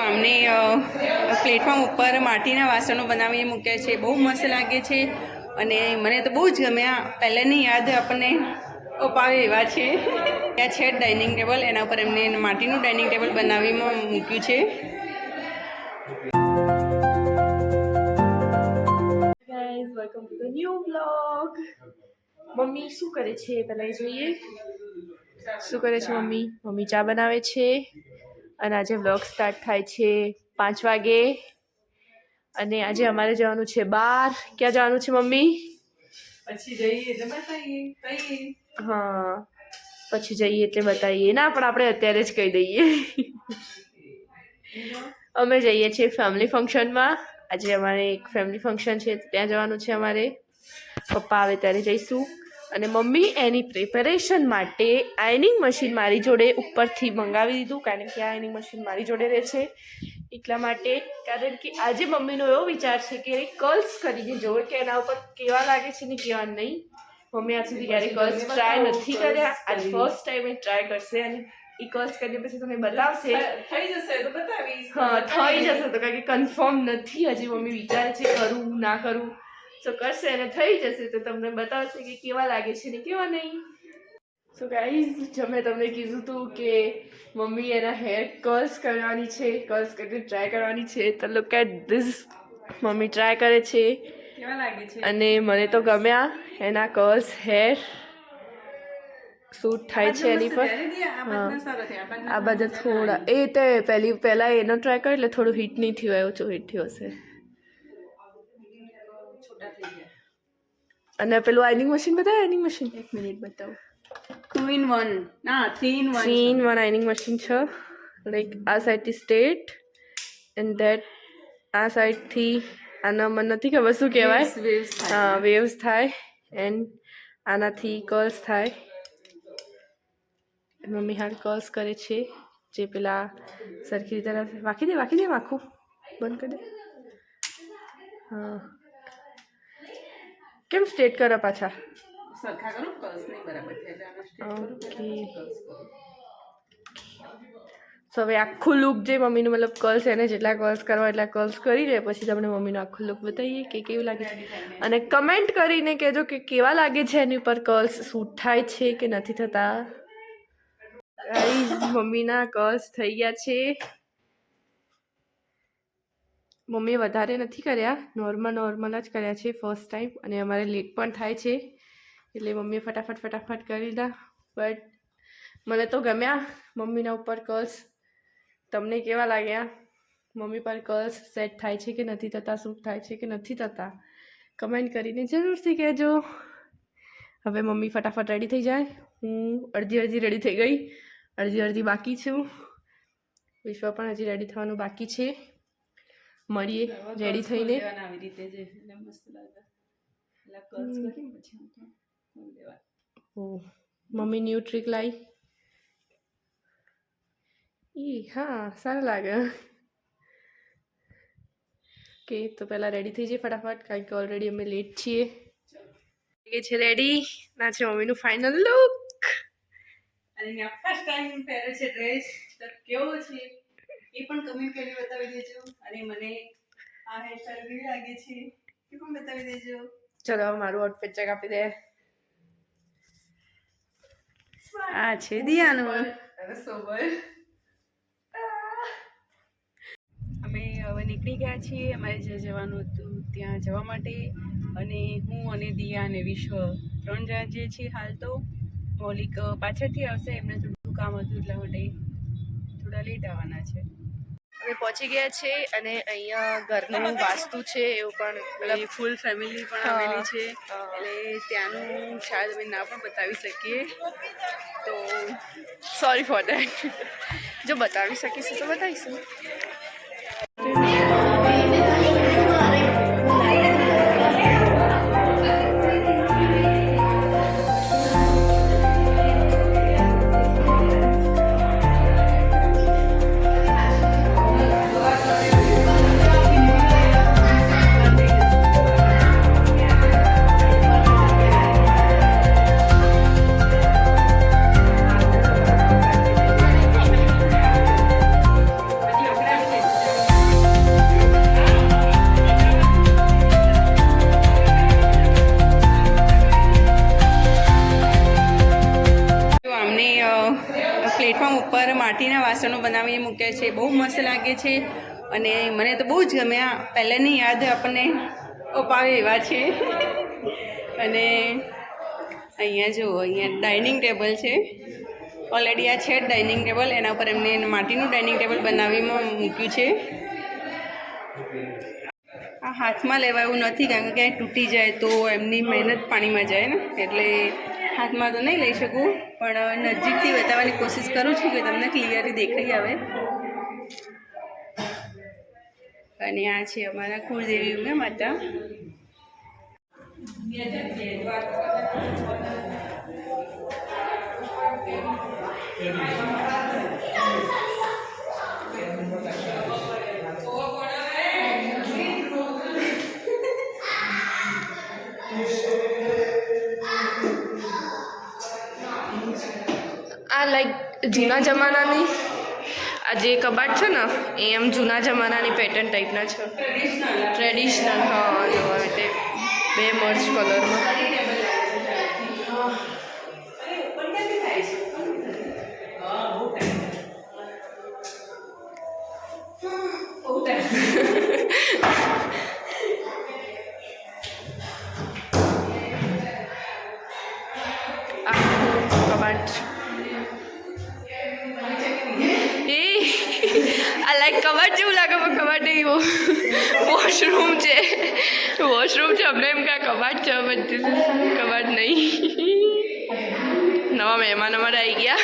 આમની પ્લેટફોર્મ ઉપર માટીના વાસણો બનાવીને મૂક્યા છે. બહુ મસ્ત લાગે છે અને મને તો બહુ જ ગમ્યા. પહેલાંની યાદ આપણને અપાવે એવા છે. ત્યાં છે ડાઇનિંગ ટેબલ, એના ઉપર એમને માટીનું ડાઇનિંગ ટેબલ બનાવીમાં મૂક્યું છે. Guys, welcome to the new vlog. Mummy શું કરે છે પહેલાં એ જોઈએ. શું કરે છે મમ્મી? મમ્મી ચા બનાવે છે અને આજે વ્લોગ સ્ટાર્ટ થાય છે 5 વાગે. અને આજે અમારે જવાનું છે બહાર. ક્યાં જવાનું છે મમ્મી? પછી જઈએ એટલે બતાવીએ. હા, પછી જઈએ એટલે બતાવીએ ના, પણ આપણે અત્યારે જ કહી દઈએ. અમે જઈએ છીએ ફેમિલી ફંક્શનમાં. આજે અમારે એક ફેમિલી ફંક્શન છે, ત્યાં જવાનું છે અમારે. પપ્પા આવે ત્યારે જઈશું. અને મમ્મી એની પ્રિપેરેશન માટે આયનિંગ મશીન મારી જોડે ઉપરથી મંગાવી દીધું, કારણ કે આયનિંગ મશીન મારી જોડે રહે છે એટલા માટે. કારણ કે આજે મમ્મીનો એવો વિચાર છે કે કર્લ્સ કરીને જોવે કે એના ઉપર કેવા લાગે છે ને કેવા નહીં. મમ્મી આજ સુધી ક્યારે કર્લ્સ ટ્રાય નથી કર્યા, આજ ફર્સ્ટ ટાઈમ એ ટ્રાય કરશે. અને એ કર્લ્સ કરીને પછી તમને બતાવશે. થઈ જશે તો બતાવીશ. હા, થઈ જશે તો, કારણ કે કન્ફર્મ નથી હજી. મમ્મી વિચારે છે કરું ના કરું. સો કરશે અને થઈ જશે તો તમને બતાવશે કે કેવા લાગે છે ને કેવા નહીં. સો ગાઈઝ, મેં તમને કીધું હતું કે મમ્મી એના હેર કર્લ્સ કરવાની છે, કર્લ્સ કરીને ટ્રાય કરવાની છે. તો look at this, mummy try કરે છે કેવા લાગે છે. અને મને તો ગમ્યા એના કર્લ્સ. હેર શૂટ થાય છે એની પર. આ બધા થોડા એ તે પહેલાં એનો ટ્રાય કર્યો એટલે થોડું હિટ નહીં થયું, એવું ઓછું હિટ થયું હશે. અને પેલું આયનિંગ મશીન બતાવે. આયનિંગ મશીન 1 મિનિટ બતાવો. 2 in 1 ના 3 in 1 3 in 1 આયનિંગ મશીન છે. લાઈક આ સાઈડથી સ્ટ્રેટ એન્ડ ધેટ આ સાઈડથી આના મને નથી ખબર શું કહેવાય. હા, વેવ્સ થાય એન્ડ આનાથી કર્લ્સ થાય. મમ્મી હાલ કર્લ્સ કરે છે, જે પેલા સરખી રીતે વાંકી દે આખું બંધ કરી દે. હા, કેમ સ્ટ્રેટ કરો પાછા? સરખા કરો, કર્લ્સ નહીં બરાબર છે એટલે આને સ્ટ્રેટ કરો. સો હવે આખું લુક જે મમ્મીનું મતલબ કર્લ્સ એને જેટલા કર્લ્સ કરવા એટલા કર્લ્સ કરી દે, પછી તમને મમ્મીનો આખું લુક બતાવીએ કે કેવું લાગે છે. અને કમેન્ટ કરીને કહેજો કે કેવા લાગે છે એની ઉપર કર્લ્સ. શૂટ થાય છે કે નથી થતા. ગાઈઝ, મમ્મીના કર્લ્સ થઈ ગયા છે. મમ્મીએ વધારે નથી કર્યા, નોર્મલ જ કર્યા છે ફર્સ્ટ ટાઈમ. અને અમારે લેટ પણ થાય છે એટલે મમ્મીએ ફટાફટ કરી દીધા. બટ મને તો ગમ્યા મમ્મીના ઉપર કર્લ્સ. તમને કેવા લાગ્યા? મમ્મી પર કર્લ્સ સેટ થાય છે કે નથી થતા, શૂટ થાય છે કે નથી થતા, કમેન્ટ કરીને જરૂરથી કહેજો. હવે મમ્મી ફટાફટ રેડી થઈ જાય. હું અડધી રેડી થઈ ગઈ, અડધી બાકી છું. વિશ્વ પણ હજી રેડી થવાનું બાકી છે. મળીએ રેડી થઈને. આવી રીતે જે એટલે મસ્ત લાગે. એટલે કર્લ્સ કરી પછી મમ્મી ન્યૂ ટ્રીક લાવી. હા, સારું લાગે. ઓકે, તો પહેલાં રેડી થઈ જાય ફટાફટ, કારણ કે ઓલરેડી અમે લેટ છીએ. એ છે રેડી. ના છે મમ્મીનું ફાઇનલ લુક. અને મેં ફર્સ્ટ ટાઈમ પહેરે છે ડ્રેસ. તો કેવો છે એ પણ કમેન્ટ કરીને બતાવી દેજો. અને મને આ હેરસ્ટાઈલ કેવી લાગે છે એ પણ બતાવી દેજો. ચલો મારું આઉટફિટ ચેક આપી દે. આ છે દિયાનું. અમે હવે નીકળી ગયા છીએ અમારે જ્યાં જવાનું હતું ત્યાં જવા માટે. અને હું અને દિયા અને વિશ્વ 3 જણા જઈએ છીએ હાલ. તો મૌલિક પાછળથી આવશે, એમને થોડું કામ હતું એટલા માટે થોડા લેટ આવવાના છે. અમે પહોંચી ગયા છે અને અહીંયા ઘરનું વાસ્તુ છે એવું પણ મતલબ ફૂલ ફેમિલી પણ આવેલી છે એટલે ત્યાંનું શાયદ અમે ના પણ બતાવી શકીએ. તો સોરી ફોર દેટ. જો બતાવી શકીશું તો બતાવીશું. માટીના વાસણો બનાવીને મૂક્યા છે, બહુ મસ્ત લાગે છે અને મને તો બહુ જ ગમ્યા. પહેલાંની યાદ આપણને અપાવે એવા છે. અને અહીંયા જુઓ, અહીંયા ડાઇનિંગ ટેબલ છે. ઓલરેડી આ છે ડાઇનિંગ ટેબલ, એના ઉપર એમને માટીનું ડાઇનિંગ ટેબલ બનાવીમાં મૂક્યું છે. આ હાથમાં લેવા એવું નથી, કારણ કે ક્યાંય તૂટી જાય તો એમની મહેનત પાણીમાં જાય ને, એટલે હાથમાં તો નહીં લઈ શકું, પણ નજીકથી બતાવવાની કોશિશ કરું છું કે તમને ક્લિયરલી દેખાઈ આવે. અને આ છે અમારા કુળદેવી ઉમિયા માતા. આ લાઈક જૂના જમાનાની આ જે કબાટ છે ને એ એમ જૂના જમાનાની પેટર્ન ટાઈપના છે, ટ્રેડિશનલ. હા, એવા રીતે બે મર્ચ કલરમાં. કબાટ આ લાઈક કબાટ જેવું લાગે, પણ કબાટ નહીં, વોશરૂમ છે. વોશરૂમ છે, અમને એમ કે કબાટ છે, પણ કબાટ નહીં. નવા મહેમાન અમારે આવી ગયા.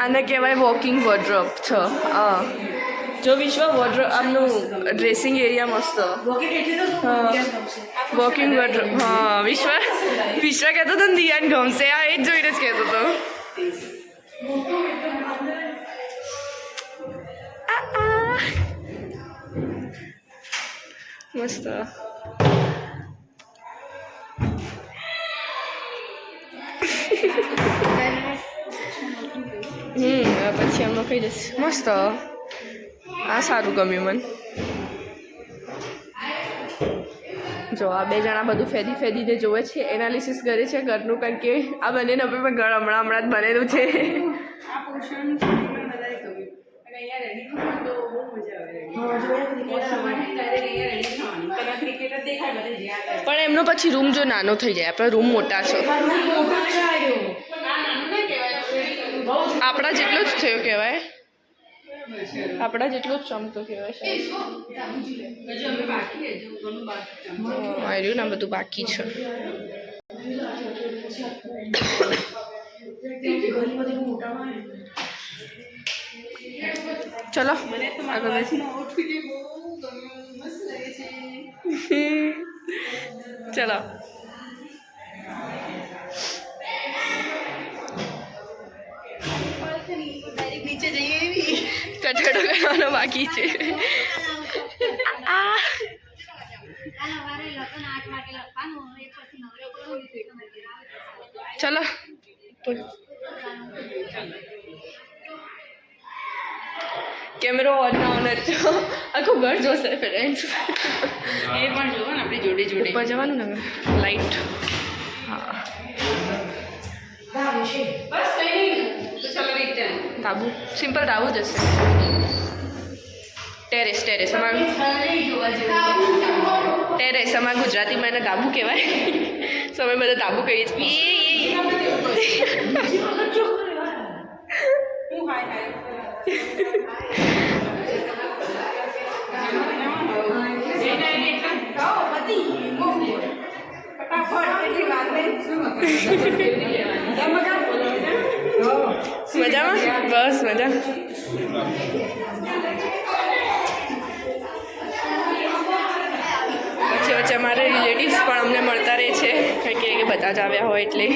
આને કહેવાય વોકિંગ વોર્ડરોબ છે. હા, જો વિશ્વ વોર્ડરોબ આમનું ડ્રેસિંગ એરિયા મસ્ત. Walking wardrobe. હા, વિશ્વ કહેતો હતો ને દિયાન ગમશે, આ એ જ જોઈને જ કહેતો હતો. મસ્ત. પછી આમાં કહી દઈશ. મસ્ત. આ સારું ગમ્યું મને. જો આ બે જણા બધું ફેદી ફેદીને જોવે છે, એનાલિસિસ કરે છે ઘરનું, કારણ કે આ બંનેને પણ ઘર હમણાં જ બનેલું છે. પણ એમનો પછી રૂમ જો નાનો થઈ જાય, આપણા રૂમ મોટા છે. આપણા જેટલો જ થયો કહેવાય, આપણા જેટલો જ ચમતો કહેવાય. આવ્યું ને બધું બાકી છે. ચલો આગળ. ચલો નીચે જઈએ. કચડો કરવાનો બાકી છે. ચલો કેમેરો ઓન ઓન જ આખું ઘર જોશે ફ્રેન્ડ્સ. એ પણ જોવો ને, આપણી જોડે જોડે ઉપર જવાનું ને લાઈટ. હા, બસ કઈ નહીં. તો ચાલો રિટર્ન. ધાબુ સિમ્પલ ધાબુ જ હશે. ટેરેસ અમારું ટેરેસ, અમારું ગુજરાતીમાં એને ધાબુ કહેવાય. સમય બધા ધાબુ કહીએ છીએ. મજામાં? બસ મજા. વચ્ચે અમારે રિલેટિવ્સ પણ અમને મળતા રહે છે, કારણ કે બધા જ આવ્યા હોય એટલે.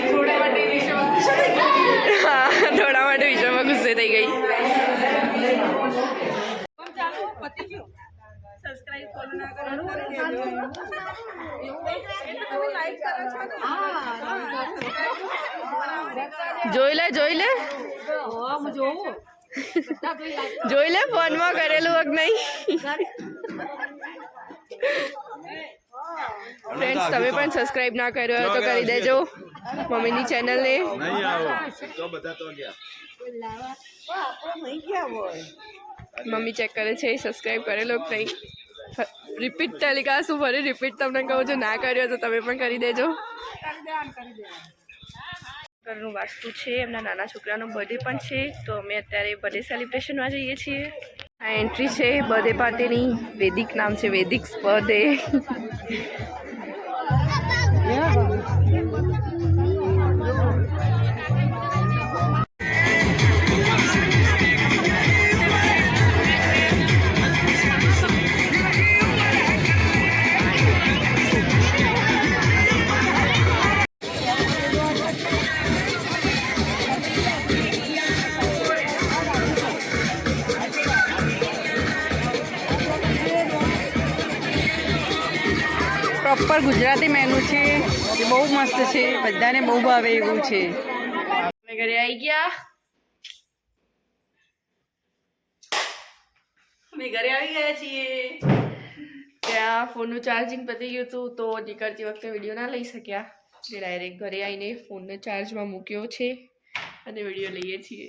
હા, થોડા માટે વિશ્વમાં ગુસ્સે થઈ ગઈ. સબસ્ક્રાઇબ ફોલો ના કરો તો કરી દેજો. એવું એટલે તમે લાઈક કરો છો ને. હા, જોઈ લે જોઈ લે જોઈ લે ફોનમાં કરેલું વખ નહીં. ફ્રેન્ડ્સ તમે પણ સબસ્ક્રાઇબ ના કર્યો હોય તો કરી દેજો મમ્મીની ચેનલને. મમ્મી ચેક કરે છે સબસ્ક્રાઇબ કરેલો કે નહીં. રિપીટ ટેલિકાસ્ટ શું ભરે રિપીટ તમને કહું છું, ના કર્યો તો તમે પણ કરી દેજો. ઘરનું વાસ્તુ છે, એમના નાના છોકરાનો બર્થડે પણ છે, તો અમે અત્યારે બર્થડે સેલિબ્રેશનમાં જઈએ છીએ. આ એન્ટ્રી છે બર્થડે પાર્ટીની. વેદિક નામ છે, વેદિક્સ બર્થડે. પ્રોપર ગુજરાતી મેનુ છે, એ બહુ મસ્ત છે, બધાને બહુ ભાવે એવું છે. અમે ઘરે આવી ગયા. અમે ઘરે આવી ગયા છીએ. ત્યાં ફોનનું ચાર્જિંગ પતી ગયું હતું, તો નીકળતી વખતે વિડીયો ના લઈ શક્યા. એટલે ડાયરેક્ટ ઘરે આવીને ફોનને ચાર્જમાં મૂક્યો છે અને વિડીયો લઈએ છીએ.